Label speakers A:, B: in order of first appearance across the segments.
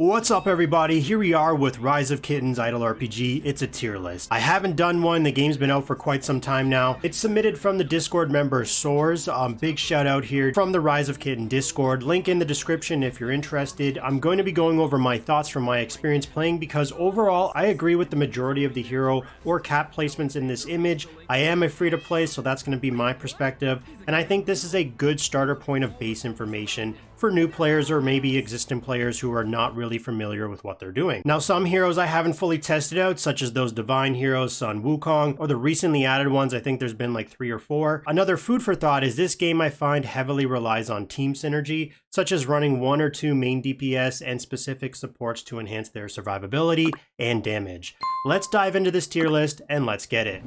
A: What's up everybody, here we are with Rise of Kittens Idle RPG. It's a tier list. I haven't done one, the game's been out for quite some time now. It's submitted from the Discord member Soars. Big shout out here from the Rise of Kitten Discord. Link in the description if you're interested. I'm going to be going over my thoughts from my experience playing because overall I agree with the majority of the hero or cat placements in this image. I am a free to play, so that's going to be my perspective, and I think this is a good starter point of base information for new players or maybe existing players who are not really familiar with what they're doing. Now, some heroes I haven't fully tested out, such as those divine heroes, Sun Wukong, or the recently added ones. I think there's been like 3 or 4. Another food for thought is this game I find heavily relies on team synergy, such as running 1 or 2 main DPS and specific supports to enhance their survivability and damage. Let's dive into this tier list and let's get it.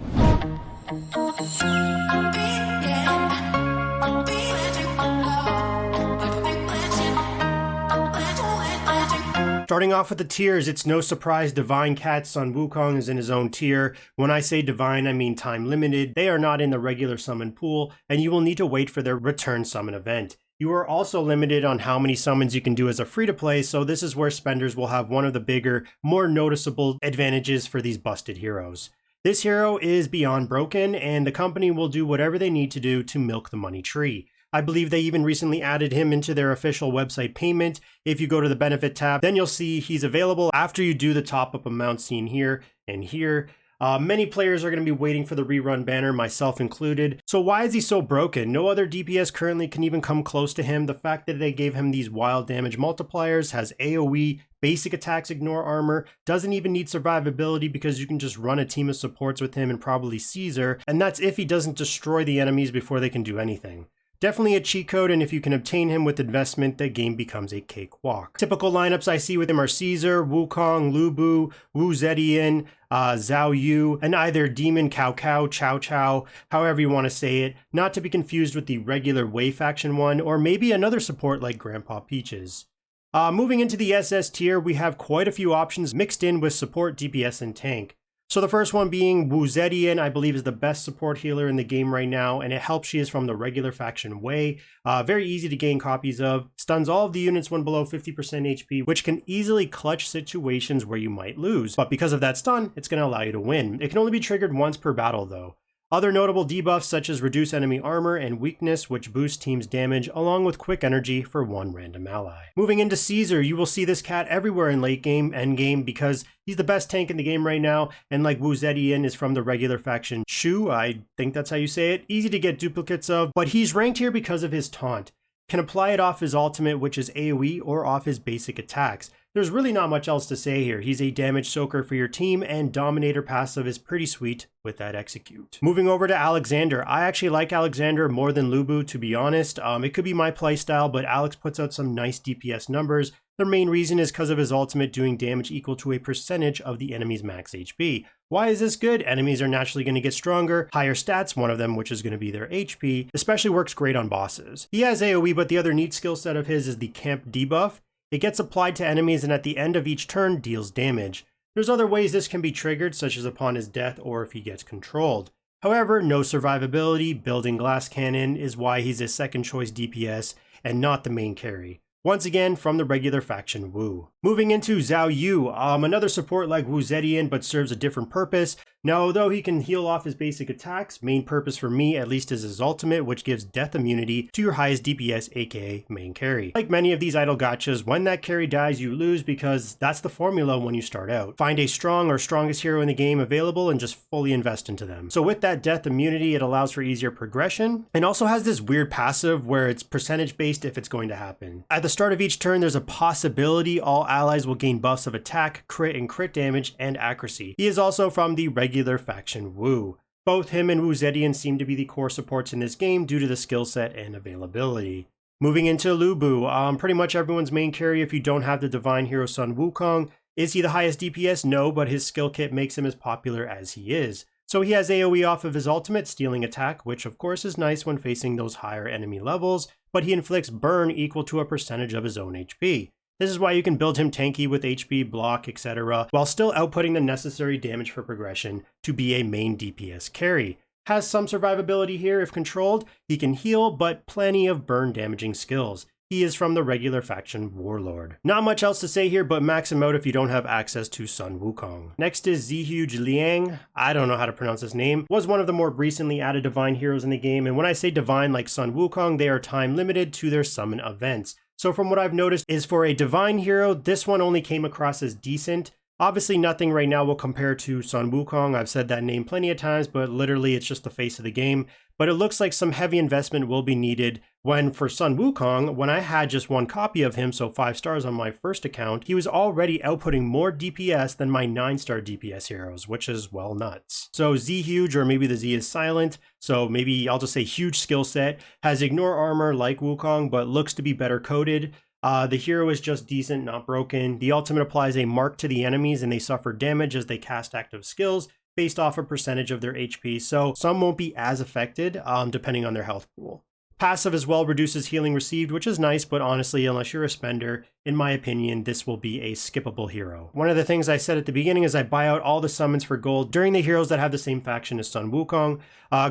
A: Starting off with the tiers, it's no surprise Divine Cat Sun Wukong is in his own tier. When I say divine, I mean time limited. They are not in the regular summon pool, and you will need to wait for their return summon event. You are also limited on how many summons you can do as a free-to-play, so this is where spenders will have one of the bigger, more noticeable advantages for these busted heroes. This hero is beyond broken, and the company will do whatever they need to do to milk the money tree. I believe they even recently added him into their official website payment. If you go to the benefit tab, then you'll see he's available after you do the top-up amount seen here and here. Many players are going to be waiting for the rerun banner, myself included. So why is he so broken? No other DPS currently can even come close to him. The fact that they gave him these wild damage multipliers, has AoE, basic attacks ignore armor, doesn't even need survivability because you can just run a team of supports with him and probably Caesar, and that's if he doesn't destroy the enemies before they can do anything. Definitely a cheat code, and if you can obtain him with investment, the game becomes a cakewalk. Typical lineups I see with him are Caesar, Wukong, Lu Bu, Wu Zetian, Zhao Yu, and either Demon Cao Cao, Chow Chow, however you want to say it, not to be confused with the regular Wei faction one, or maybe another support like Grandpa Peaches. Moving into the SS tier, we have quite a few options mixed in with support, DPS, and tank. So the first one being Wu Zetian, I believe is the best support healer in the game right now, and it helps she is from the regular faction Wei. Very easy to gain copies of, stuns all of the units when below 50% HP, which can easily clutch situations where you might lose. But because of that stun, it's going to allow you to win. It can only be triggered once per battle though. Other notable debuffs such as reduce enemy armor and weakness, which boost team's damage, along with quick energy for one random ally. Moving into Caesar, you will see this cat everywhere in late game, end game, because he's the best tank in the game right now, and like Wu Zetian is from the regular faction Shu, I think that's how you say it, easy to get duplicates of, but he's ranked here because of his taunt. Can apply it off his ultimate, which is AoE, or off his basic attacks. There's really not much else to say here. He's a damage soaker for your team, and Dominator passive is pretty sweet with that execute. Moving over to Alexander. I actually like Alexander more than Lu Bu, to be honest. It could be my playstyle, but Alex puts out some nice DPS numbers. The main reason is because of his ultimate doing damage equal to a percentage of the enemy's max HP. Why is this good? Enemies are naturally going to get stronger, higher stats, one of them which is going to be their HP, especially works great on bosses. He has AoE, but the other neat skill set of his is the camp debuff. It gets applied to enemies and at the end of each turn deals damage. There's other ways this can be triggered, such as upon his death or if he gets controlled. However, no survivability, building glass cannon is why he's a second choice DPS and not the main carry. Once again, from the regular faction Wu. Moving into Zhao Yu, another support like Wu Zetian, but serves a different purpose. Now, although he can heal off his basic attacks, main purpose for me at least is his ultimate, which gives death immunity to your highest DPS, aka main carry. Like many of these idle gachas, when that carry dies, you lose because that's the formula when you start out. Find a strong or strongest hero in the game available and just fully invest into them. So with that death immunity, it allows for easier progression, and also has this weird passive where it's percentage based if it's going to happen. At the start of each turn, there's a possibility all allies will gain buffs of attack, crit, and crit damage, and accuracy. He is also from the regular faction Wu. Both him and Wu Zetian seem to be the core supports in this game due to the skill set and availability. Moving into Lu Bu, pretty much everyone's main carry if you don't have the divine hero Sun Wukong. Is he the highest DPS? No, but his skill kit makes him as popular as he is. So he has AoE off of his ultimate, stealing attack, which of course is nice when facing those higher enemy levels, but he inflicts burn equal to a percentage of his own HP. This is why you can build him tanky with HP, block, etc., while still outputting the necessary damage for progression to be a main DPS carry. Has some survivability here if controlled. He can heal, but plenty of burn damaging skills. He is from the regular faction Warlord. Not much else to say here, but max him out if you don't have access to Sun Wukong. Next is Zihuge Liang. I don't know how to pronounce his name. Was one of the more recently added divine heroes in the game, and when I say divine like Sun Wukong, they are time limited to their summon events. So from what I've noticed is for a divine hero, this one only came across as decent. Obviously nothing right now will compare to Sun Wukong. I've said that name plenty of times, but literally it's just the face of the game. But it looks like some heavy investment will be needed when for Sun Wukong, when I had just one copy of him, so 5 stars on my first account, he was already outputting more DPS than my 9-star DPS heroes, which is well nuts. So Z Huge, or maybe the Z is silent, so maybe I'll just say huge skill set, has ignore armor like Wukong, but looks to be better coded. The hero is just decent, not broken. The ultimate applies a mark to the enemies and they suffer damage as they cast active skills based off a percentage of their HP, so some won't be as affected depending on their health pool. Passive as well reduces healing received, which is nice, but honestly, unless you're a spender, in my opinion, this will be a skippable hero. One of the things I said at the beginning is I buy out all the summons for gold during the heroes that have the same faction as Sun Wukong.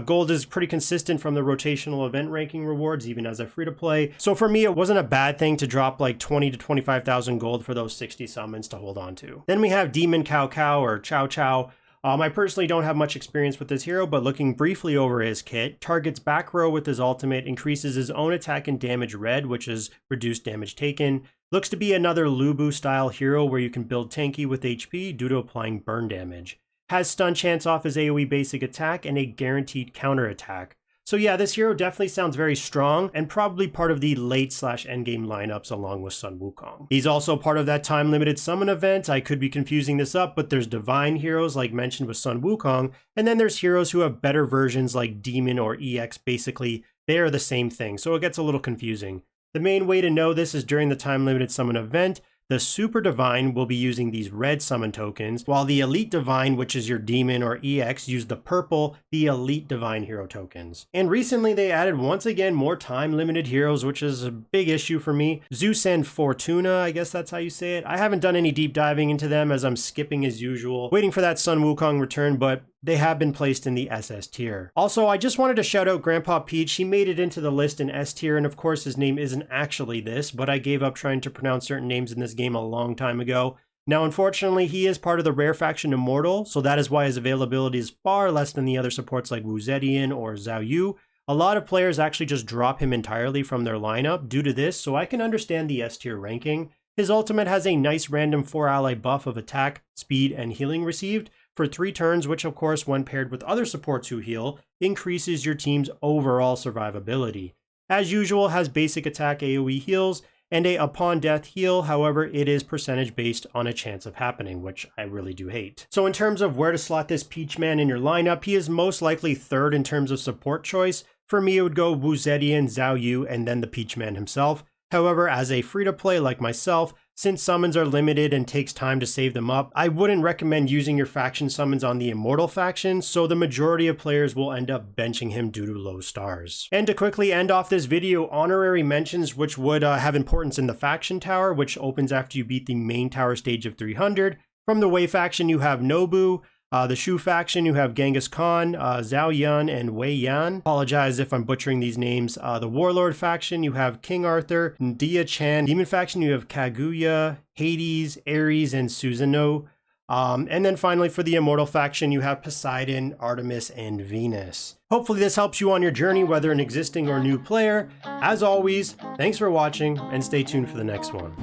A: Gold is pretty consistent from the rotational event ranking rewards, even as a free-to-play. So for me, it wasn't a bad thing to drop like 20 to 25,000 gold for those 60 summons to hold on to. Then we have Demon Cao Cao or Chow Chow. I personally don't have much experience with this hero, but looking briefly over his kit, targets back row with his ultimate, increases his own attack and damage red, which is reduced damage taken. Looks to be another Lubu style hero where you can build tanky with HP due to applying burn damage. Has stun chance off his AoE basic attack and a guaranteed counter attack. So yeah, this hero definitely sounds very strong and probably part of the late/endgame lineups along with Sun Wukong. He's also part of that time-limited summon event. I could be confusing this up, but there's divine heroes like mentioned with Sun Wukong, and then there's heroes who have better versions like Demon or EX. Basically, they are the same thing, so it gets a little confusing. The main way to know this is during the time-limited summon event. The Super Divine will be using these red summon tokens, while the Elite Divine, which is your Demon or EX, use the purple, the Elite Divine hero tokens. And recently they added once again more time-limited heroes, which is a big issue for me. Zeus and Fortuna, I guess that's how you say it. I haven't done any deep diving into them as I'm skipping as usual, waiting for that Sun Wukong return, but they have been placed in the SS tier. Also, I just wanted to shout out Grandpa Peach. He made it into the list in S tier, and of course his name isn't actually this, but I gave up trying to pronounce certain names in this game a long time ago. Now, unfortunately, he is part of the rare faction Immortal, so that is why his availability is far less than the other supports like Wu Zetian or Zhao Yu. A lot of players actually just drop him entirely from their lineup due to this, so I can understand the S tier ranking. His ultimate has a nice random 4 ally buff of attack, speed, and healing received for 3 turns, which of course when paired with other supports who heal, increases your team's overall survivability. As usual, has basic attack AoE heals, and a upon death heal, however it is percentage based on a chance of happening, which I really do hate. So in terms of where to slot this Peach Man in your lineup, he is most likely third in terms of support choice. For me it would go Wu Zetian, Zhao Yu, and then the Peach Man himself. However, as a free-to-play like myself, since summons are limited and takes time to save them up, I wouldn't recommend using your faction summons on the Immortal faction, so the majority of players will end up benching him due to low stars. And to quickly end off this video, honorary mentions which would have importance in the faction tower, which opens after you beat the main tower stage of 300. From the Wei faction you have Nobu. The Shu faction, you have Genghis Khan, Zhao Yun, and Wei Yan. Apologize if I'm butchering these names. The Warlord faction, you have King Arthur, Dia Chan. Demon faction, you have Kaguya, Hades, Ares, and Susanoo. And then finally for the Immortal faction, you have Poseidon, Artemis, and Venus. Hopefully this helps you on your journey, whether an existing or new player. As always, thanks for watching, and stay tuned for the next one.